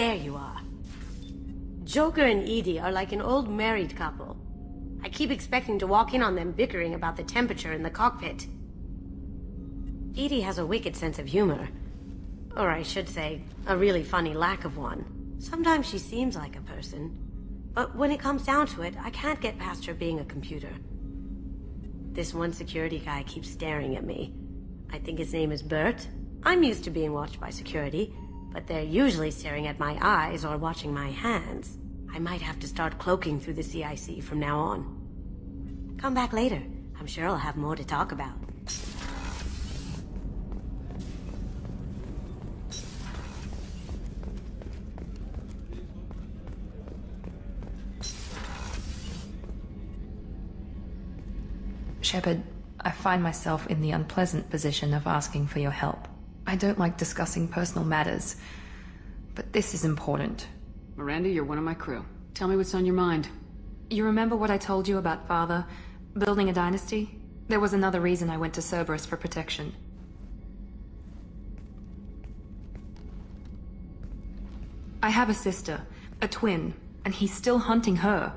There you are. Joker and Edie are like an old married couple. I keep expecting to walk in on them bickering about the temperature in the cockpit. Edie has a wicked sense of humor. Or I should say, a really funny lack of one. Sometimes she seems like a person. But when it comes down to it, I can't get past her being a computer. This one security guy keeps staring at me. I think his name is Bert. I'm used to being watched by security, but they're usually staring at my eyes or watching my hands. I might have to start cloaking through the CIC from now on. Come back later. I'm sure I'll have more to talk about. Shepard, I find myself in the unpleasant position of asking for your help. I don't like discussing personal matters, but this is important. Miranda, you're one of my crew. Tell me what's on your mind. You remember what I told you about Father? Building a dynasty? There was another reason I went to Cerberus for protection. I have a sister, a twin, and he's still hunting her.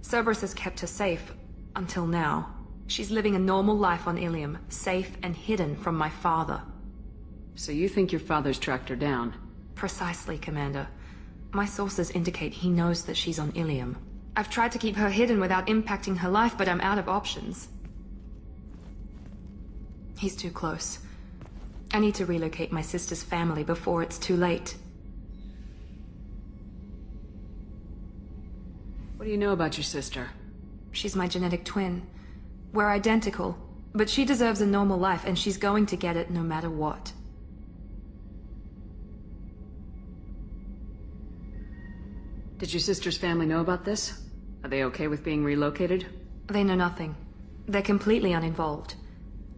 Cerberus has kept her safe, until now. She's living a normal life on Ilium, safe and hidden from my father. So you think your father's tracked her down? Precisely, Commander. My sources indicate he knows that she's on Ilium. I've tried to keep her hidden without impacting her life, but I'm out of options. He's too close. I need to relocate my sister's family before it's too late. What do you know about your sister? She's my genetic twin. We're identical, but she deserves a normal life, and she's going to get it no matter what. Did your sister's family know about this? Are they okay with being relocated? They know nothing. They're completely uninvolved.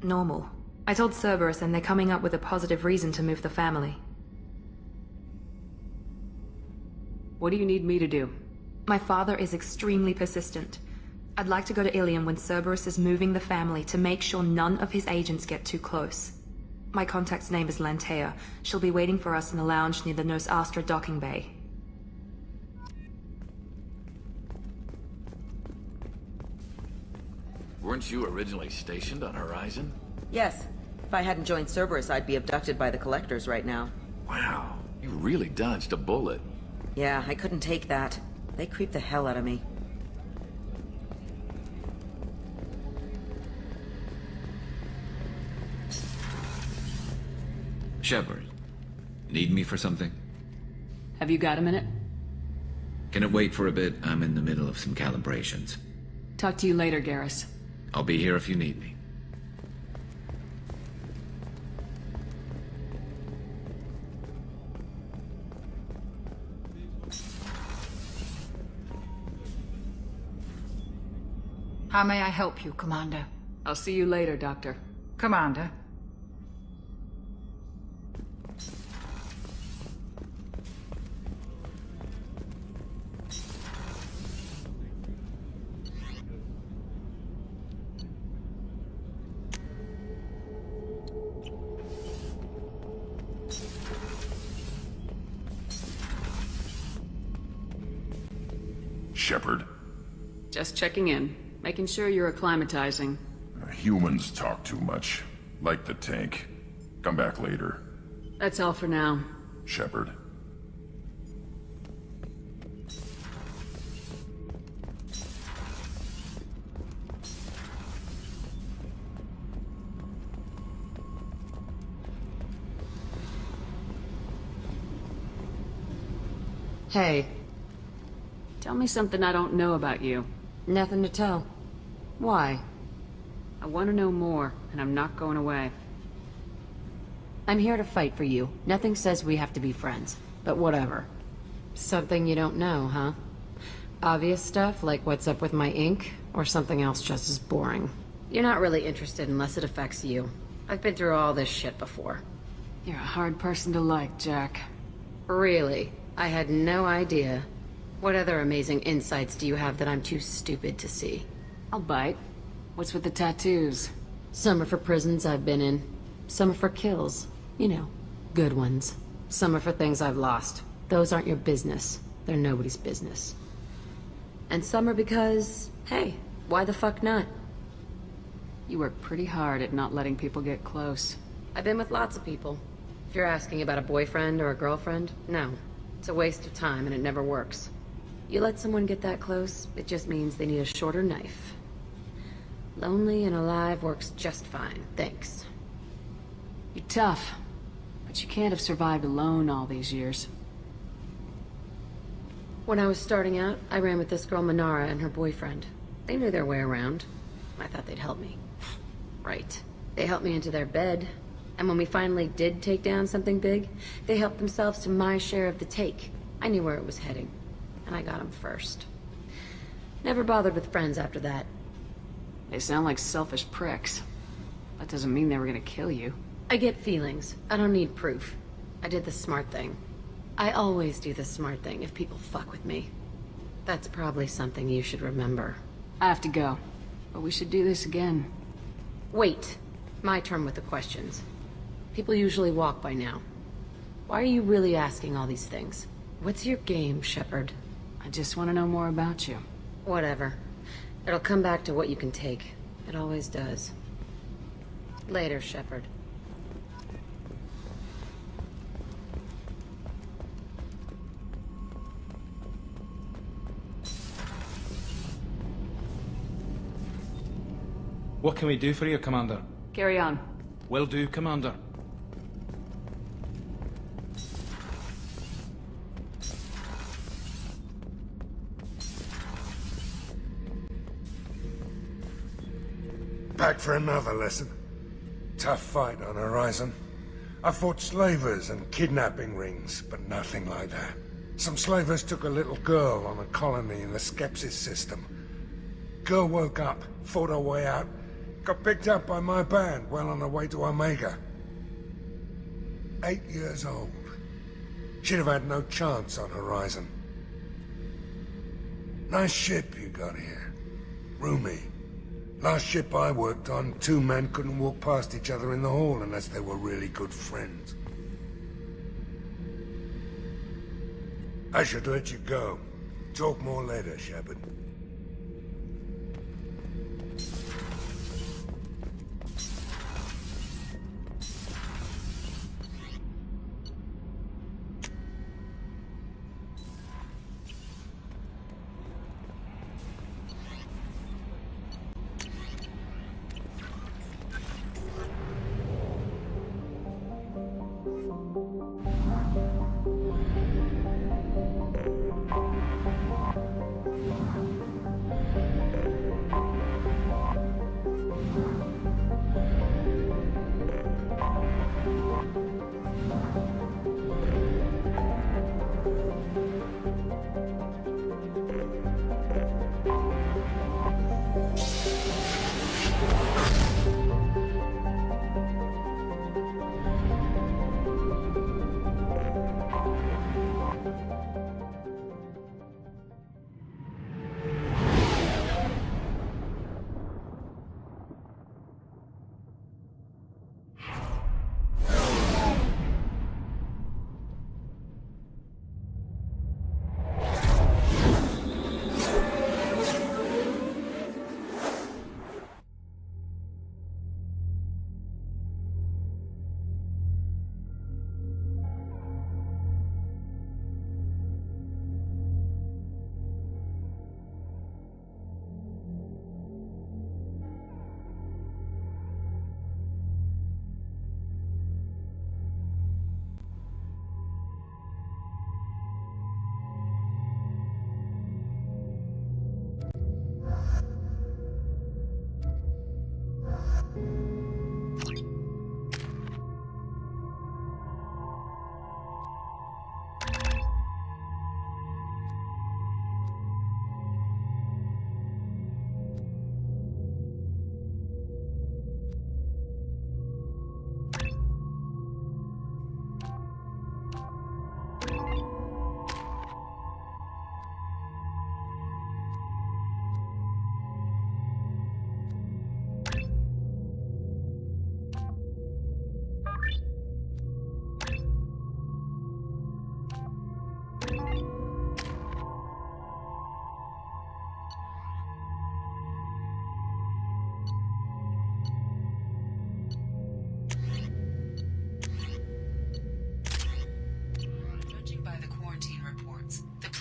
Normal. I told Cerberus, and they're coming up with a positive reason to move the family. What do you need me to do? My father is extremely persistent. I'd like to go to Ilium when Cerberus is moving the family to make sure none of his agents get too close. My contact's name is Lantea. She'll be waiting for us in a lounge near the Nos Astra docking bay. Weren't you originally stationed on Horizon? Yes. If I hadn't joined Cerberus, I'd be abducted by the Collectors right now. Wow, you really dodged a bullet. Yeah, I couldn't take that. They creep the hell out of me. Shepard, need me for something? Have you got a minute? Can it wait for a bit? I'm in the middle of some calibrations. Talk to you later, Garrus. I'll be here if you need me. How may I help you, Commander? I'll see you later, Doctor. Commander. Shepard. Just checking in. Making sure you're acclimatizing. Humans talk too much. Like the tank. Come back later. That's all for now. Shepard. Hey, Tell me something I don't know about you. nothing to tell. Why? I want to know more, and I'm not going away. I'm here to fight for you. Nothing says we have to be friends, but whatever. Something you don't know, huh? Obvious stuff, like what's up with my ink, or something else just as boring? You're not really interested unless it affects you. I've been through all this shit before. You're a hard person to like, Jack. Really? I had no idea. What other amazing insights do you have that I'm too stupid to see? I'll bite. What's with the tattoos? Some are for prisons I've been in. Some are for kills. You know, good ones. Some are for things I've lost. Those aren't your business. They're nobody's business. And some are because, hey, why the fuck not? You work pretty hard at not letting people get close. I've been with lots of people. If you're asking about a boyfriend or a girlfriend, no. It's a waste of time and it never works. You let someone get that close, it just means they need a shorter knife. Lonely and alive works just fine, thanks. You're tough, but you can't have survived alone all these years. When I was starting out, I ran with this girl Manara and her boyfriend. They knew their way around. I thought they'd help me. Right. They helped me into their bed. And when we finally did take down something big, they helped themselves to my share of the take. I knew where it was heading. And I got them first. Never bothered with friends after that. They sound like selfish pricks. That doesn't mean they were gonna kill you. I get feelings. I don't need proof. I did the smart thing. I always do the smart thing if people fuck with me. That's probably something you should remember. I have to go, but we should do this again. Wait. My turn with the questions. People usually walk by now. Why are you really asking all these things? What's your game, Shepard? I just want to know more about you. Whatever. It'll come back to what you can take. It always does. Later, Shepard. What can we do for you, Commander? Carry on. Will do, Commander. Back for another lesson. Tough fight on Horizon. I fought slavers and kidnapping rings, but nothing like that. Some slavers took a little girl on a colony in the Skepsis system. Girl woke up, fought her way out, got picked up by my band well on her way to Omega. 8 years old. She'd have had no chance on Horizon. Nice ship you got here. Roomy. Last ship I worked on, 2 men couldn't walk past each other in the hall unless they were really good friends. I should let you go. Talk more later, Shepard.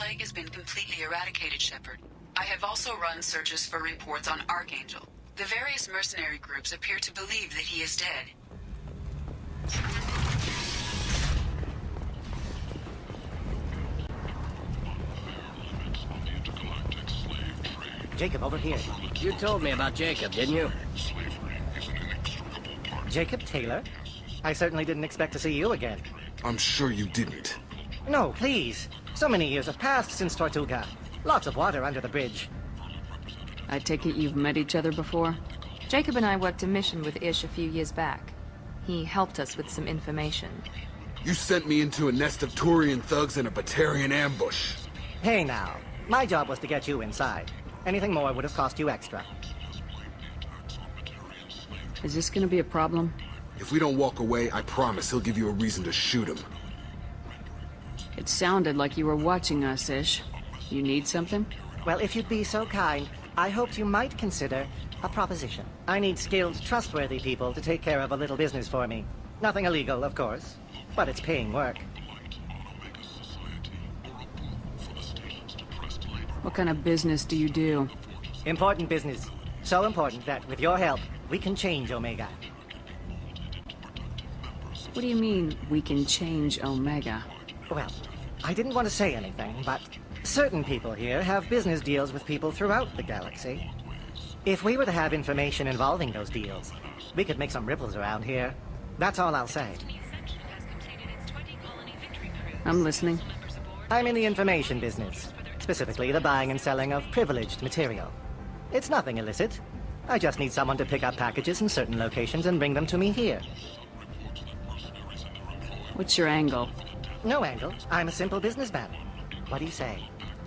plague has been completely eradicated, Shepard. I have also run searches for reports on Archangel. The various mercenary groups appear to believe that he is dead. Jacob, over here. You told me about Jacob, didn't you? Jacob Taylor? I certainly didn't expect to see you again. I'm sure you didn't. No, please. So many years have passed since Tortuga. Lots of water under the bridge. I take it you've met each other before? Jacob and I worked a mission with Ish a few years back. He helped us with some information. You sent me into a nest of Turian thugs in a Batarian ambush. Hey now. My job was to get you inside. Anything more would have cost you extra. Is this gonna be a problem? If we don't walk away, I promise he'll give you a reason to shoot him. It sounded like you were watching us, Ish. You need something? Well, if you'd be so kind, I hoped you might consider a proposition. I need skilled, trustworthy people to take care of a little business for me. Nothing illegal, of course, but it's paying work. What kind of business do you do? Important business. So important that, with your help, we can change Omega. What do you mean, we can change Omega? Well, I didn't want to say anything, but certain people here have business deals with people throughout the galaxy. If we were to have information involving those deals, we could make some ripples around here. That's all I'll say. I'm listening. I'm in the information business. Specifically, the buying and selling of privileged material. It's nothing illicit. I just need someone to pick up packages in certain locations and bring them to me here. What's your angle? No angle. I'm a simple businessman. What do you say?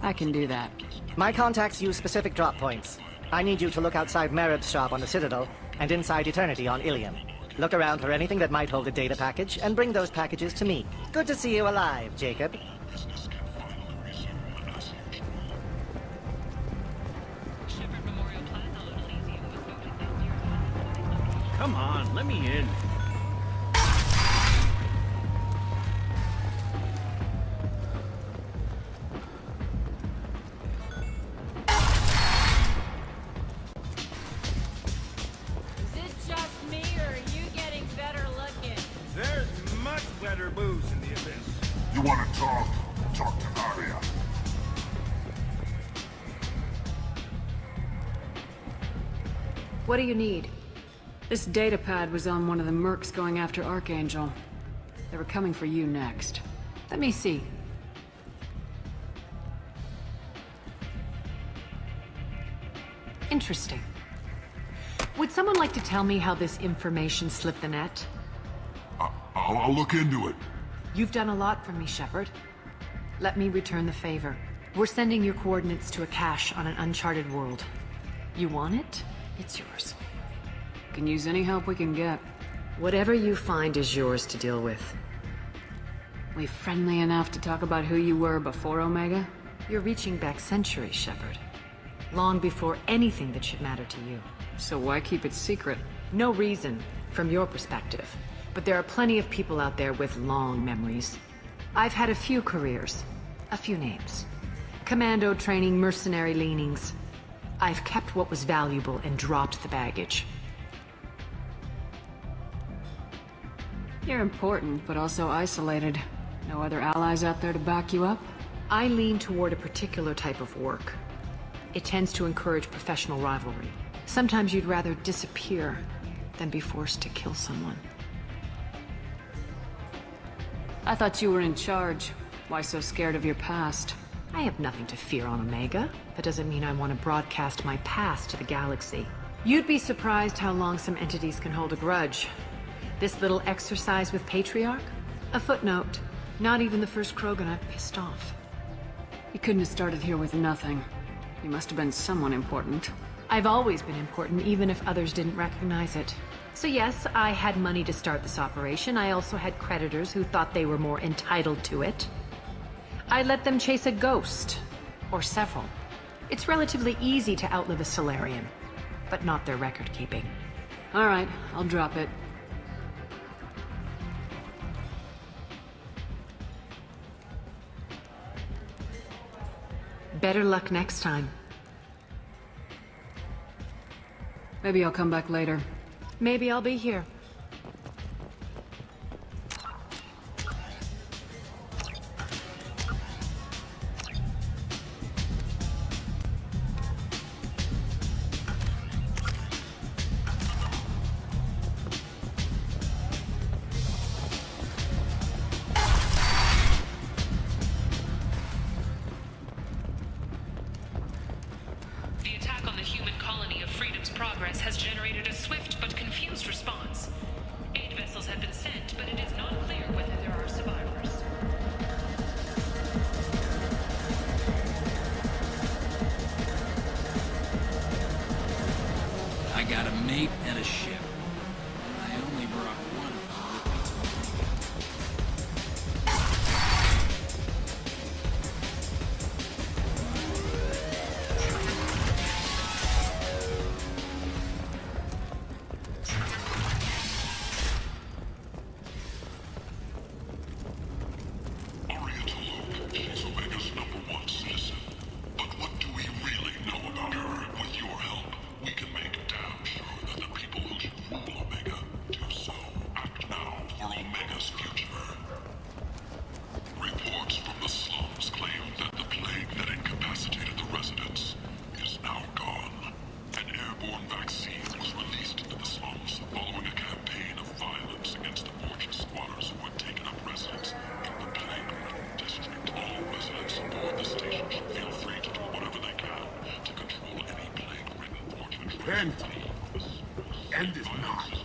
I can do that. My contacts use specific drop points. I need you to look outside Merib's shop on the Citadel and inside Eternity on Ilium. Look around for anything that might hold a data package and bring those packages to me. Good to see you alive, Jacob. Come on, let me in. You want to talk? Talk to Aria. What do you need? This Datapad was on one of the mercs going after Archangel. They were coming for you next. Let me see. Interesting. Would someone like to tell me how this information slipped the net? I'll look into it. You've done a lot for me, Shepard. Let me return the favor. We're sending your coordinates to a cache on an uncharted world. You want it? It's yours. Can use any help we can get. Whatever you find is yours to deal with. We friendly enough to talk about who you were before Omega? You're reaching back centuries, Shepard. Long before anything that should matter to you. So why keep it secret? No reason, from your perspective. But there are plenty of people out there with long memories. I've had a few careers, a few names. Commando training, mercenary leanings. I've kept what was valuable and dropped the baggage. You're important, but also isolated. No other allies out there to back you up? I lean toward a particular type of work. It tends to encourage professional rivalry. Sometimes you'd rather disappear than be forced to kill someone. I thought you were in charge. Why so scared of your past? I have nothing to fear on Omega. That doesn't mean I want to broadcast my past to the galaxy. You'd be surprised how long some entities can hold a grudge. This little exercise with Patriarch? A footnote. Not even the first Krogan I've pissed off. You couldn't have started here with nothing. You must have been someone important. I've always been important, even if others didn't recognize it. So yes, I had money to start this operation. I also had creditors who thought they were more entitled to it. I let them chase a ghost. Or several. It's relatively easy to outlive a Solarian, but not their record-keeping. All right, I'll drop it. Better luck next time. Maybe I'll come back later. Maybe I'll be here. The attack on the human colony of Freedom's Progress has generated a swift but confused response. 8 vessels have been sent, but it is not clear whether there are survivors. I got a mate and a ship. I only brought one of them with me. She's Omega's #1 citizen. But what do we really know about her? With your help, we can make damn sure that the people who should rule Omega do so. Act now for Omega's future. Reports from the slums claim that the plague that incapacitated the residents is now gone. An airborne vaccine was released into the slums following a campaign of violence against the fortune squatters who had taken up residence in the plague-ridden district. All residents aboard the station should feel free to do whatever they can to control any plague-ridden fortune. End is not.